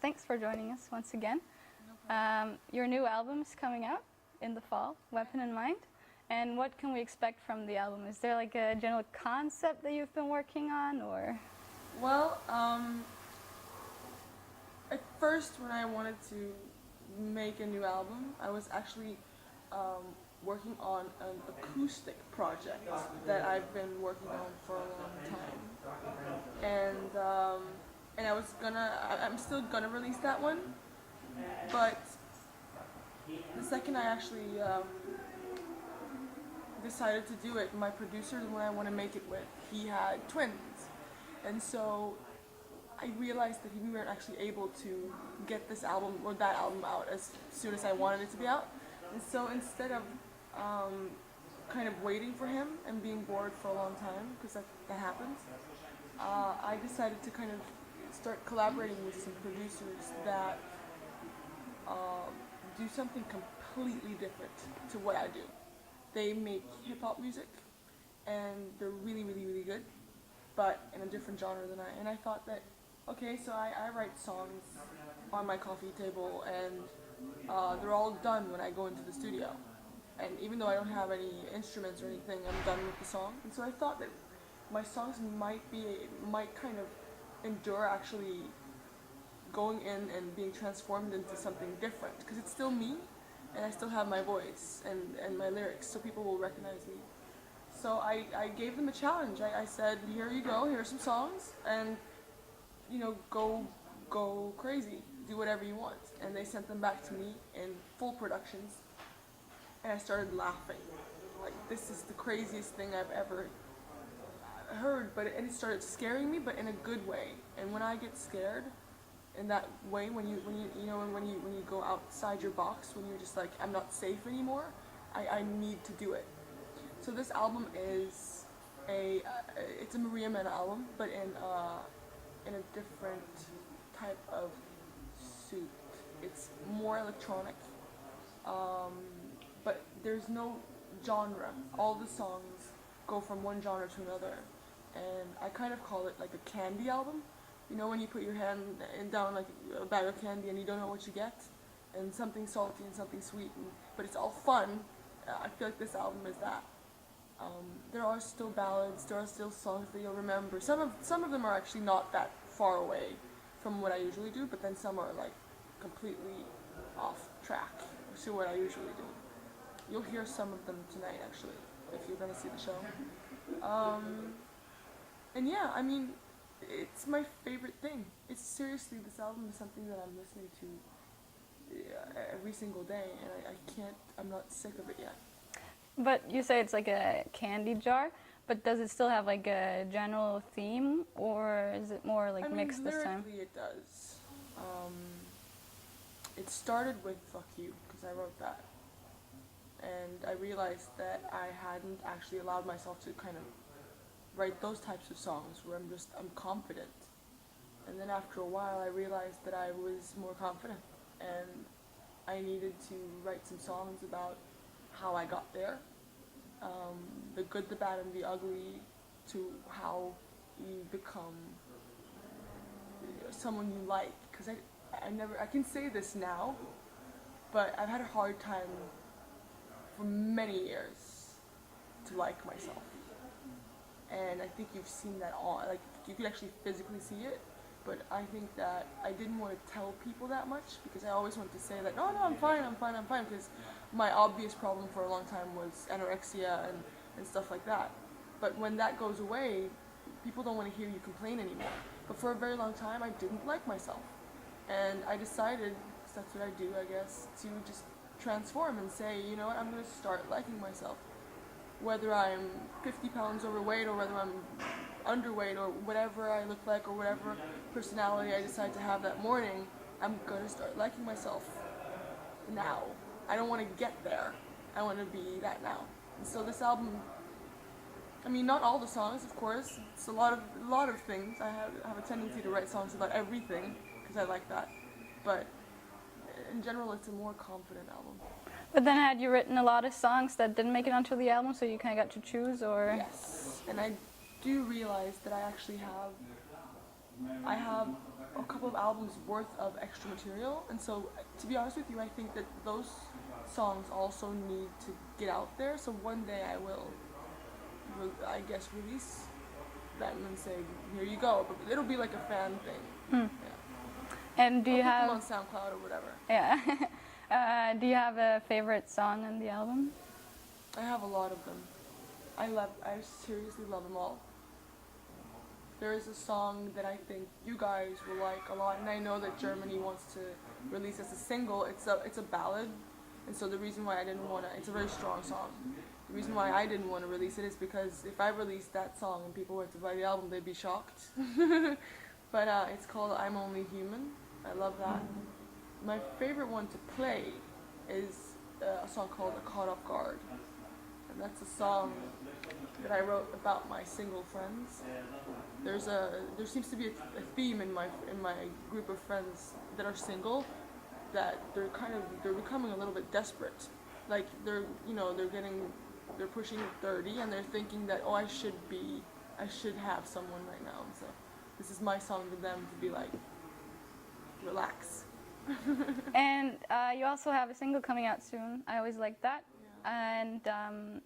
thanks for joining us once again. Your new album is coming out in the fall, Weapon in Mind. And what can we expect from the album? Is there like a general concept that you've been working on, or? Well, at first when I wanted to make a new album, I was actually working on an acoustic project that I've been working on for a long time. And I'm still gonna release that one, but the second I actually decided to do it, my producer, the one I want to make it with, he had twins, and so I realized that we weren't actually able to get this album or that album out as soon as I wanted it to be out. And so instead of kind of waiting for him and being bored for a long time, because that happens, I decided to kind of start collaborating with some producers that do something completely different to what I do. They make hip-hop music, and they're really, really, really good, but in a different genre than I. And I thought that, okay, so I write songs on my coffee table, and they're all done when I go into the studio. And even though I don't have any instruments or anything, I'm done with the song. And so I thought that my songs might kind of endure actually going in and being transformed into something different, because it's still me, and I still have my voice and my lyrics, so people will recognize me. So I gave them a challenge. I said, here you go, here are some songs, and go crazy, do whatever you want. And they sent them back to me in full productions, and I started laughing. Like, this is the craziest thing I've ever heard, and it started scaring me, but in a good way. And when I get scared in that way, when you go outside your box, when you're just like, I'm not safe anymore, I need to do it. So this album is it's a Mena album, but in a different type of suit. It's more electronic, but there's no genre. All the songs go from one genre to another, and I kind of call it like a candy album. You know, when you put your hand down like a bag of candy and you don't know what you get, and something salty and something sweet, but it's all fun. I feel like this album is that. There are still ballads, there are still songs that you'll remember. Some of them are actually not that far away from what I usually do, but then some are like completely off track to what I usually do. You'll hear some of them tonight, actually, if you're gonna see the show. And yeah, I mean, it's my favorite thing. It's seriously, this album is something that I'm listening to every single day, and I'm not sick of it yet. But you say it's like a candy jar, but does it still have like a general theme, or is it more like mixed this time? Lyrically it does. It started with Fuck You, because I wrote that. And I realized that I hadn't actually allowed myself to kind of write those types of songs where I'm confident. And then after a while I realized that I was more confident, and I needed to write some songs about how I got there, the good, the bad, and the ugly, to how you become someone you like. Because I can say this now, but I've had a hard time for many years to like myself. And I think you've seen that like you could actually physically see it, but I think that I didn't want to tell people that much, because I always wanted to say that, no, I'm fine, because my obvious problem for a long time was anorexia and stuff like that. But when that goes away, people don't want to hear you complain anymore. But for a very long time, I didn't like myself. And I decided, because that's what I do, I guess, to just transform and say, you know what, I'm going to start liking myself. Whether I'm 50 pounds overweight, or whether I'm underweight, or whatever I look like, or whatever personality I decide to have that morning, I'm going to start liking myself now. I don't want to get there. I want to be that now. And so this album, I mean, not all the songs, of course. It's a lot of things. I have a tendency to write songs about everything, because I like that. But in general, it's a more confident album. But then had you written a lot of songs that didn't make it onto the album, so you kind of got to choose, or? Yes, and I do realize that I actually have I have a couple of albums worth of extra material, and so to be honest with you, I think that those songs also need to get out there. So one day I will, I guess, release them and say, here you go. But it'll be like a fan thing. Mm. Yeah. And do you I'll have put them on SoundCloud or whatever. yeah? Do you have a favorite song on the album? I have a lot of them. I seriously love them all. There is a song that I think you guys will like a lot, and I know that Germany wants to release as a single. It's a ballad, and so the reason why I didn't want to, it's a very strong song. The reason why I didn't want to release it is because if I released that song and people went to buy the album, they'd be shocked. But it's called I'm Only Human. I love that. My favorite one to play is a song called Caught Off Guard. And that's a song that I wrote about my single friends. There seems to be a theme in my group of friends that are single, that they're becoming a little bit desperate. Like they're pushing 30 and they're thinking that, oh, I should have someone right now. And so this is my song to them to be like, relax. And you also have a single coming out soon. I always like that. Yeah. And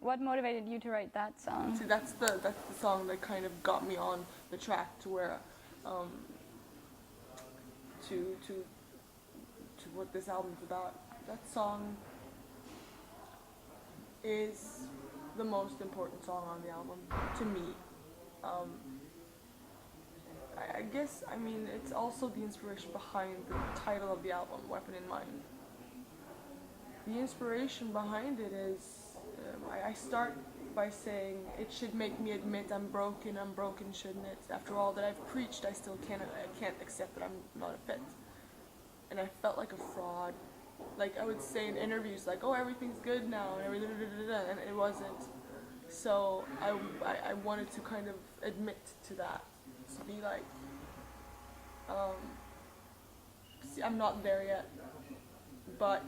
what motivated you to write that song? See, that's the song that kind of got me on the track to where to what this album's about. That song is the most important song on the album to me. I guess, I mean, it's also the inspiration behind the title of the album, Weapon in Mind. The inspiration behind it is, I start by saying, it should make me admit I'm broken, shouldn't it? After all that I've preached, I can't accept that I'm not a fit. And I felt like a fraud. Like I would say in interviews, like, oh, everything's good now, and it wasn't. So I wanted to kind of admit to that. To be like, see, I'm not there yet, but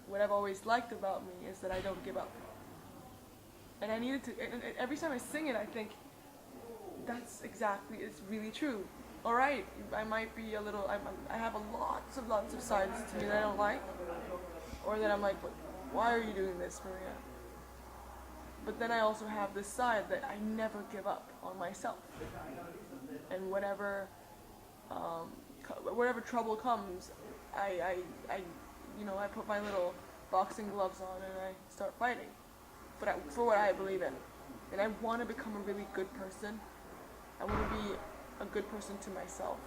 what I've always liked about me is that I don't give up. And I needed to, and every time I sing it, I think, it's really true. All right, I might be a little, I have lots of sides to me that I don't like, or that I'm like, why are you doing this, Maria? But then I also have this side that I never give up on myself. And whatever trouble comes, I put my little boxing gloves on and I start fighting. But for what I believe in. And I want to become a really good person. I want to be a good person to myself.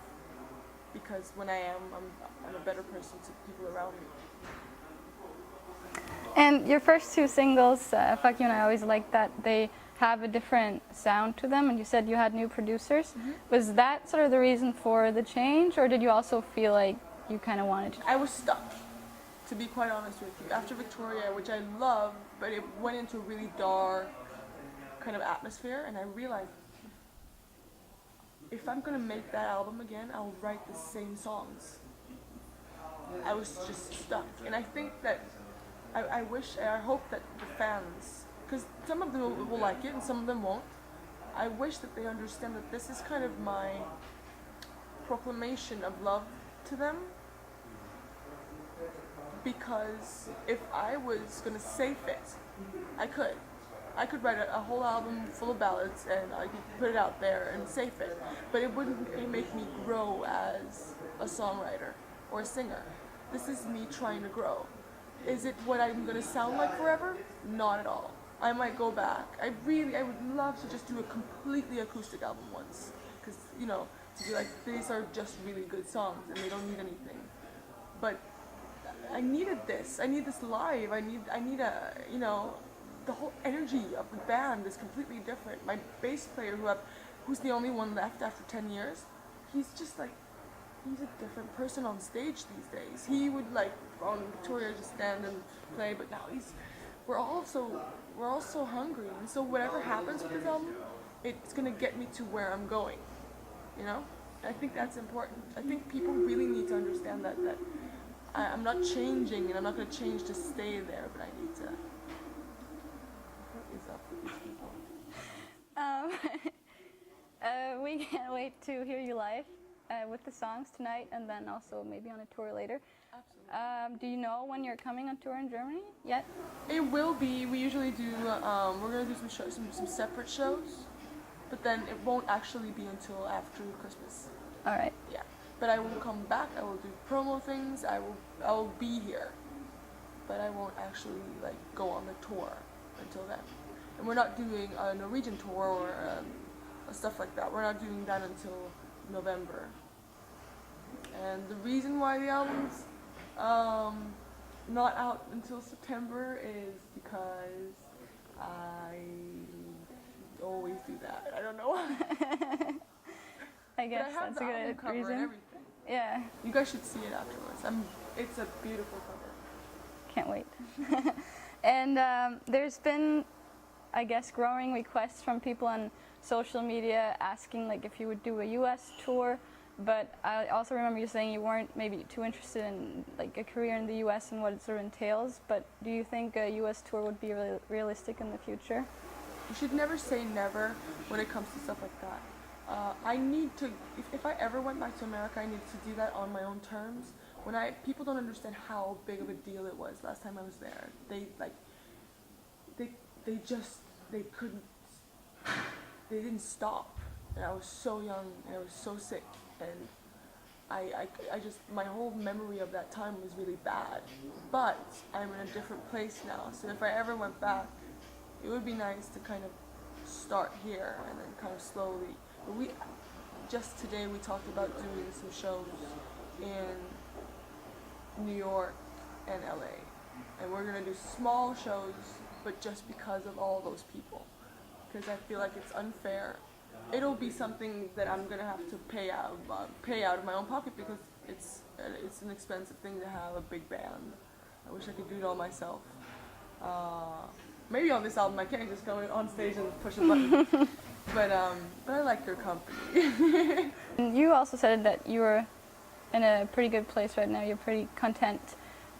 Because when I am, I'm a better person to people around me. And your first two singles, Fuck You and I Always Like That, they have a different sound to them, and you said you had new producers. Mm-hmm. Was that sort of the reason for the change, or did you also feel like you kind of wanted to? I was stuck, to be quite honest with you. After Victoria, which I love, but it went into a really dark kind of atmosphere, and I realized if I'm going to make that album again, I'll write the same songs. I was just stuck, and I think that I hope that the fans, because some of them will like it and some of them won't, I wish that they understand that this is kind of my proclamation of love to them. Because if I was going to safe it, I could write a whole album full of ballads and I could put it out there and safe it. But it wouldn't make me grow as a songwriter or a singer. This is me trying to grow. Is it what I'm going to sound like forever? Not at all. I might go back. I would love to just do a completely acoustic album once. Because, to be like, these are just really good songs and they don't need anything. But I needed this. I need this live. I need the whole energy of the band is completely different. My bass player, who's the only one left after 10 years, he's just like, he's a different person on stage these days. He would on Victoria just stand and play, but now we're all so hungry, and so whatever happens with this album, it's gonna get me to where I'm going. I think that's important. I think people really need to understand that I'm not changing, and I'm not gonna change to stay there, but I need to. What is up with these people? We can't wait to hear you live. with the songs tonight, and then also maybe on a tour later. Absolutely. Do you know when you're coming on tour in Germany yet? It will be. We usually do. We're gonna do some shows, some separate shows, but then it won't actually be until after Christmas. All right. Yeah. But I will come back. I will do promo things. I will be here, but I won't actually like go on the tour until then. And we're not doing a Norwegian tour or stuff like that. We're not doing that until November. And the reason why the album's not out until September is because I always do that. I don't know why. I guess But I have that's the a album good cover and reason. everything. Yeah, You guys should see it afterwards. It's a beautiful cover. can't wait. And there's been, I guess, growing requests from people on social media asking like if you would do a U.S. tour. But I also remember you saying you weren't maybe too interested in like a career in the U.S. and what it sort of entails. But do you think a U.S. tour would be realistic in the future? You should never say never when it comes to stuff like that. I need to, if I ever went back to America, I need to do that on my own terms. People don't understand how big of a deal it was last time I was there. They couldn't, they didn't stop. And I was so young and I was so sick. And I just, my whole memory of that time was really bad. But I'm in a different place now. So if I ever went back, it would be nice to kind of start here and then kind of slowly. But just today we talked about doing some shows in New York and LA. And we're gonna do small shows, but just because of all those people. Because I feel like it's unfair. It'll be something that I'm gonna have to pay out of my own pocket because it's an expensive thing to have a big band. I wish I could do it all myself. Maybe on this album I can't just go on stage and push a button. But I like your company. You also said that you were in a pretty good place right now. You're pretty content.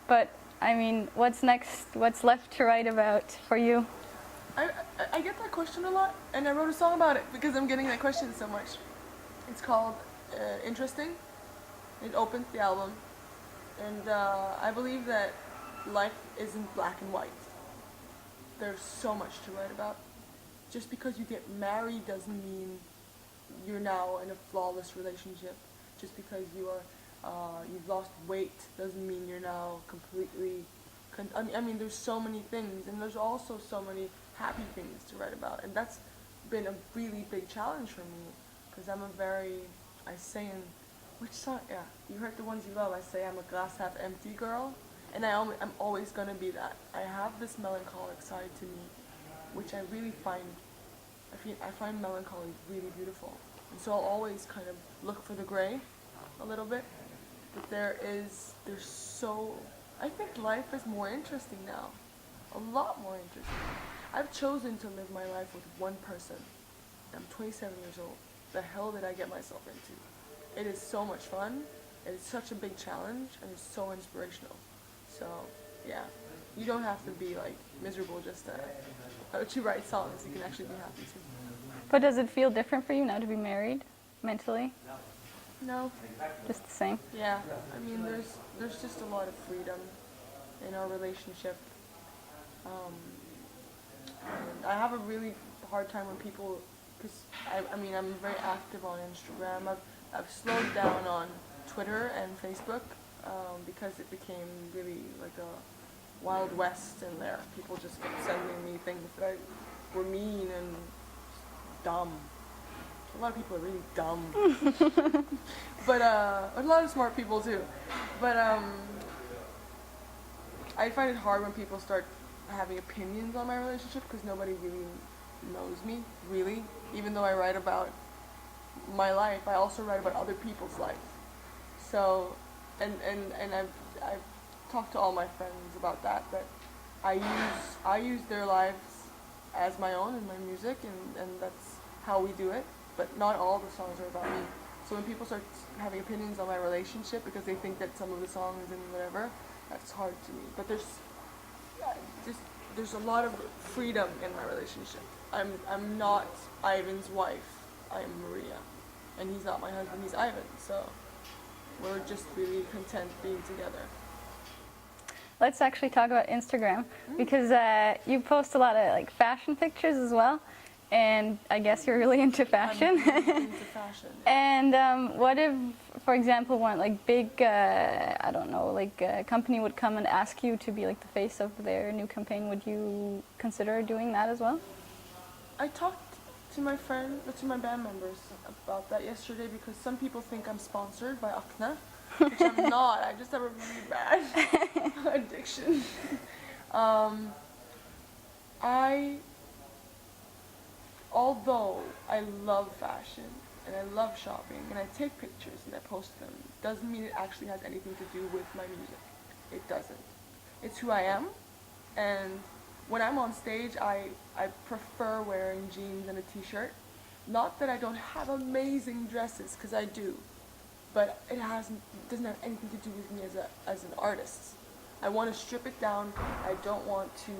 But I mean, what's next? What's left to write about for you? I get that question a lot, and I wrote a song about it because I'm getting that question so much. It's called Interesting. It opens the album, and I believe that life isn't black and white. There's so much to write about. Just because you get married doesn't mean you're now in a flawless relationship. Just because you've lost weight doesn't mean you're now completely. I mean, there's so many things, and there's also so many happy things to write about, and that's been a really big challenge for me. Because I say in which song? Yeah, you heard the ones you love. I say I'm a glass half empty girl, and I'm always gonna be that. I have this melancholic side to me, which I really find. I find melancholy really beautiful, and so I'll always kind of look for the gray, a little bit. But I think life is more interesting now, a lot more interesting. I've chosen to live my life with one person. I'm 27 years old. The hell did I get myself into? It is so much fun. It is such a big challenge, and it's so inspirational. So, yeah, you don't have to be like miserable just to write songs. You can actually be happy too. But does it feel different for you now to be married, mentally? No. Just the same? Yeah. I mean, there's just a lot of freedom in our relationship. And I have a really hard time when people, because I'm very active on Instagram. I've slowed down on Twitter and Facebook because it became really like a Wild West in there. People just kept sending me things that were mean and dumb. A lot of people are really dumb. But a lot of smart people too. But I find it hard when people start having opinions on my relationship because nobody really knows me, really. Even though I write about my life, I also write about other people's life. So, and I've talked to all my friends about that I use their lives as my own in my music, and that's how we do it. But not all the songs are about me. So when people start having opinions on my relationship because they think that some of the songs and whatever, that's hard to me. But there's a lot of freedom in my relationship. I'm not Ivan's wife. I'm Maria. and he's not my husband, he's Ivan. So we're just really content being together. Let's actually talk about Instagram, because you post a lot of like fashion pictures as well, and I guess you're really into fashion. I'm really into fashion. And what if, for example, one like big, I don't know, like a company would come and ask you to be like the face of their new campaign? Would you consider doing that as well? I talked to my band members about that yesterday, because some people think I'm sponsored by Acne, which I'm not. I just have a really bad addiction. Although I love fashion and I love shopping and I take pictures and I post them, doesn't mean it actually has anything to do with my music. It doesn't. It's who I am, and when I'm on stage, I prefer wearing jeans and a t-shirt. Not that I don't have amazing dresses, because I do, but it doesn't have anything to do with me as an artist. I want to strip it down. I don't want to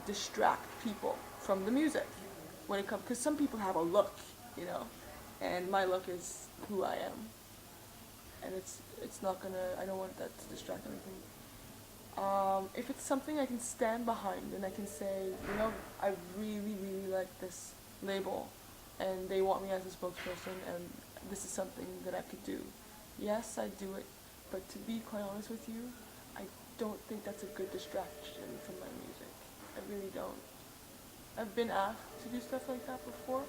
distract people from the music when it comes, because some people have a look, you know, and my look is who I am, and it's not gonna. I don't want that to distract anything. If it's something I can stand behind and I can say, you know, I really, really like this label and they want me as a spokesperson and this is something that I could do. Yes, I do it, but to be quite honest with you, I don't think that's a good distraction from my music. I really don't. I've been asked to do stuff like that before.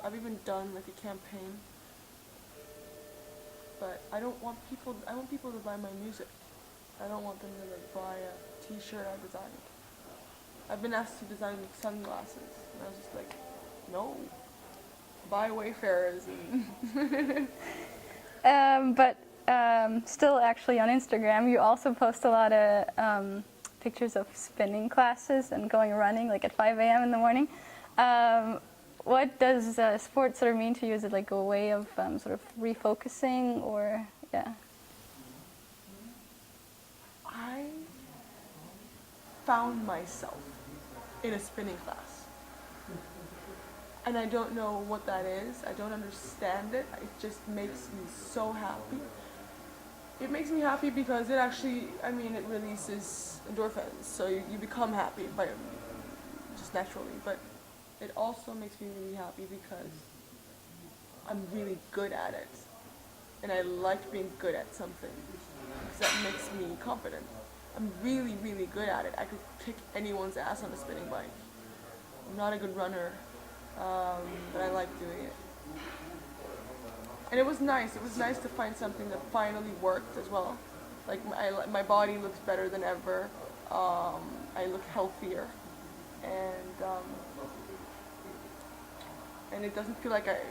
I've even done like a campaign, but I want people to buy my music. I don't want them to like buy a t-shirt I designed. I've been asked to design sunglasses, and I was just like, no, buy Wayfarers. But still actually on Instagram, you also post a lot of pictures of spinning classes and going running like at 5 a.m. in the morning. What does sport sort of mean to you? Is it like a way of sort of refocusing, or yeah? I found myself in a spinning class. And I don't know what that is. I don't understand it. It just makes me so happy. It makes me happy because it actually, it releases endorphins. So you become happy by just naturally. But it also makes me really happy because I'm really good at it. And I like being good at something. Because that makes me confident. I'm really, really good at it. I could kick anyone's ass on a spinning bike. I'm not a good runner, but I like doing it. And it was nice. It was nice to find something that finally worked as well. Like my body looks better than ever. I look healthier, and it doesn't feel like it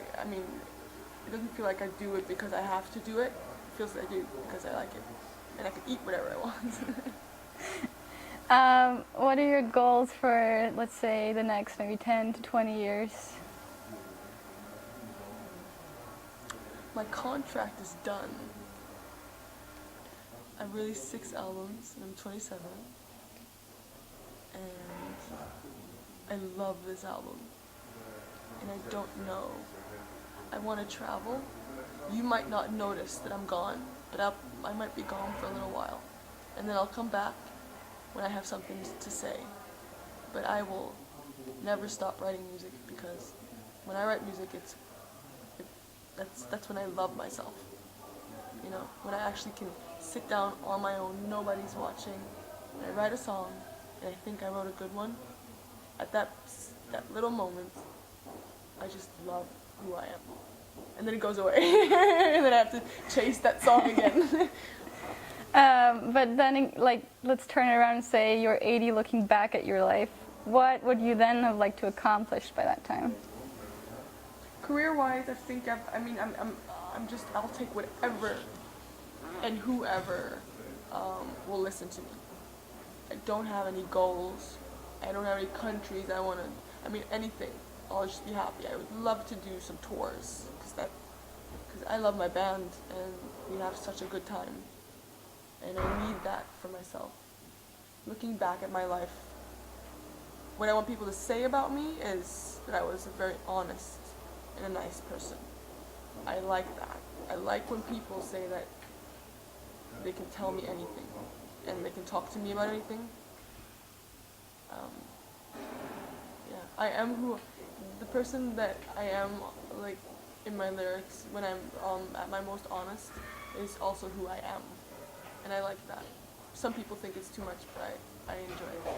doesn't feel like I do it because I have to do it. It feels like I do because I like it. And I can eat whatever I want. What are your goals for, let's say, the next maybe 10 to 20 years? My contract is done. I've released 6 albums and I'm 27. And I love this album. And I don't know. I want to travel. You might not notice that I'm gone, but I might be gone for a little while. And then I'll come back when I have something to say. But I will never stop writing music, because when I write music, that's when I love myself. You know, when I actually can sit down on my own, nobody's watching, and I write a song, and I think I wrote a good one. At that little moment, I just love who I am. And then it goes away, and then I have to chase that song again. But then, like, let's turn it around and say you're 80, looking back at your life. What would you then have liked to accomplish by that time? Career-wise, I think I'll take whatever and whoever will listen to me. I don't have any goals. I don't have any countries anything. I'll just be happy. I would love to do some tours, because I love my band and we have such a good time. And I need that for myself. Looking back at my life, what I want people to say about me is that I was a very honest and a nice person. I like that. I like when people say that they can tell me anything and they can talk to me about anything. Um, yeah, I am the person that I am, like, in my lyrics when I'm at my most honest is also who I am, and I like that. Some people think it's too much, but I enjoy it.